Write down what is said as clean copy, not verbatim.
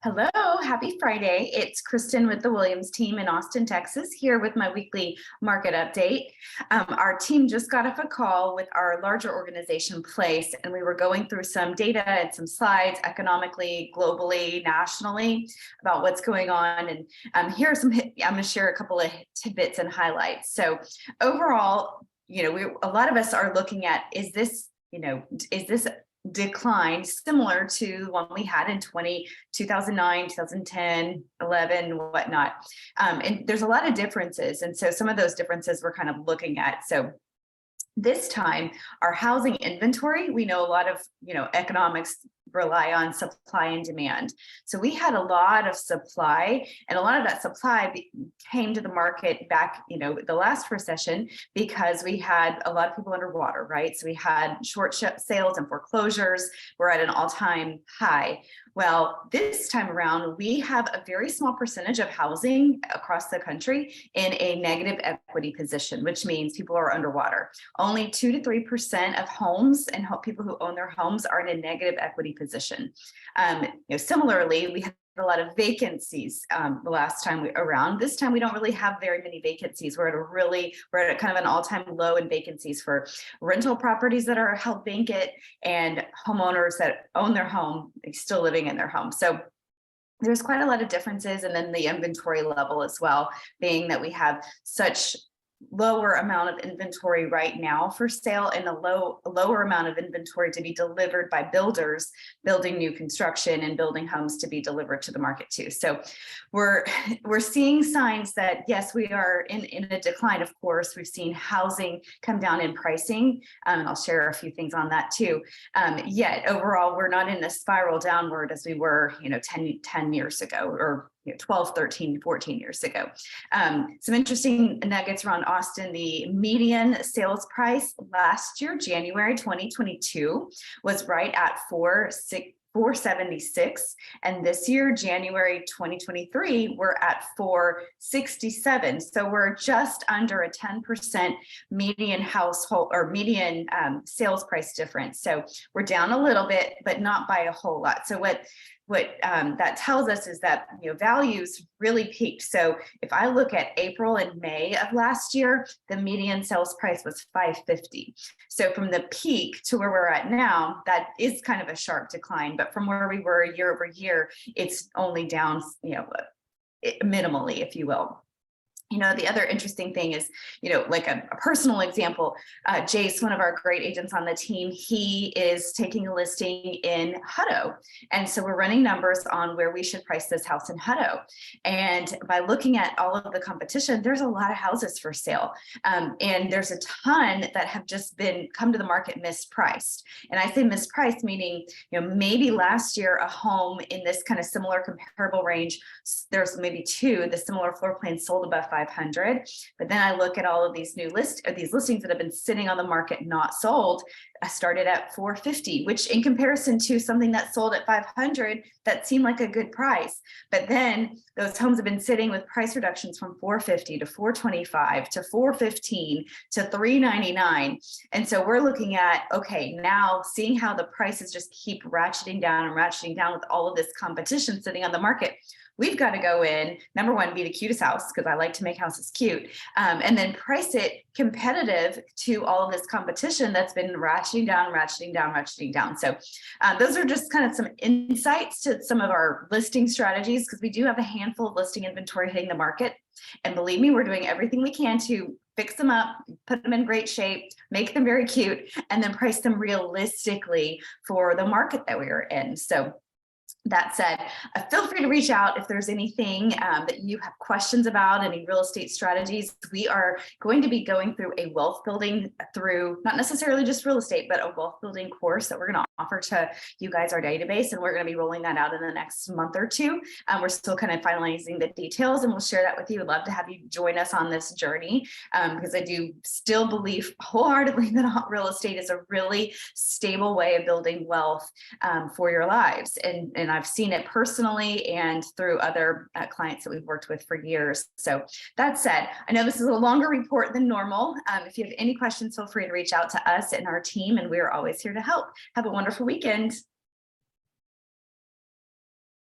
Hello, happy Friday. It's Kristen with the Williams team in Austin, Texas, here with my weekly market update. Our team just got off a call with our larger organization, Place, and we were going through some data and some slides economically, globally, nationally about what's going on. And here are some, I'm going to share a couple of tidbits and highlights. So overall, a lot of us are looking at, is this decline similar to one we had in 2009, 2010, 11, whatnot. And there's a lot of differences. And so some of those differences we're kind of looking at. So this time, our housing inventory, we know a lot of, economics rely on supply and demand. So we had a lot of supply, and a lot of that supply came to the market back, the last recession, because we had a lot of people underwater, right? So we had short sales and foreclosures were at an all-time high. Well, this time around, we have a very small percentage of housing across the country in a negative equity position, which means people are underwater. Only 2 to 3% of homes and people who own their homes are in a negative equity position. Similarly, we have a lot of vacancies the last time around. This time we don't really have very many vacancies. We're at kind of an all-time low in vacancies for rental properties that are held vacant and homeowners that own their home, still living in their home. So there's quite a lot of differences, and then the inventory level as well, being that we have such lower amount of inventory right now for sale and a lower amount of inventory to be delivered by builders building new construction and building homes to be delivered to the market too. So we're seeing signs that yes, we are in a decline. Of course, we've seen housing come down in pricing, and I'll share a few things on that too. Yet overall, we're not in a spiral downward as we were 10 years ago, or 12, 13, 14 years ago. Some interesting nuggets around Austin. The median sales price last year, January 2022, was right at 476, and this year, January 2023, we're at 467. So we're just under a 10% median household or median sales price difference. So we're down a little bit, but not by a whole lot. So what that tells us is that values really peaked. So if I look at April and May of last year, the median sales price was 550. So from the peak to where we're at now, that is kind of a sharp decline. But from where we were year over year, it's only down, minimally, if you will. The other interesting thing is, like a personal example, Jace, one of our great agents on the team, he is taking a listing in Hutto. And so we're running numbers on where we should price this house in Hutto. And by looking at all of the competition, there's a lot of houses for sale. And there's a ton that have just come to the market mispriced. And I say mispriced, meaning, maybe last year a home in this kind of similar comparable range, there's maybe the similar floor plans sold above 500, but then I look at all of these these listings that have been sitting on the market not sold. I started at 450, which in comparison to something that sold at 500, that seemed like a good price. But then those homes have been sitting with price reductions from 450 to 425 to 415 to 399. And so we're looking at, okay, now seeing how the prices just keep ratcheting down with all of this competition sitting on the market. We've got to go in, number one, be the cutest house, because I like to make houses cute, and then price it competitive to all of this competition that's been ratcheting down. So those are just kind of some insights to some of our listing strategies, because we do have a handful of listing inventory hitting the market. And believe me, we're doing everything we can to fix them up, put them in great shape, make them very cute, and then price them realistically for the market that we are in. So that said, feel free to reach out if there's anything that you have questions about, any real estate strategies. We are going to be going through a wealth building through not necessarily just real estate, but a wealth building course that we're going to offer to you guys, our database, and we're going to be rolling that out in the next month or two. We're still kind of finalizing the details, and we'll share that with you. I'd love to have you join us on this journey, because I do still believe wholeheartedly that real estate is a really stable way of building wealth for your lives. And I've seen it personally and through other clients that we've worked with for years. So that said, I know this is a longer report than normal. If you have any questions, feel free to reach out to us and our team, and we are always here to help. Have a wonderful weekend.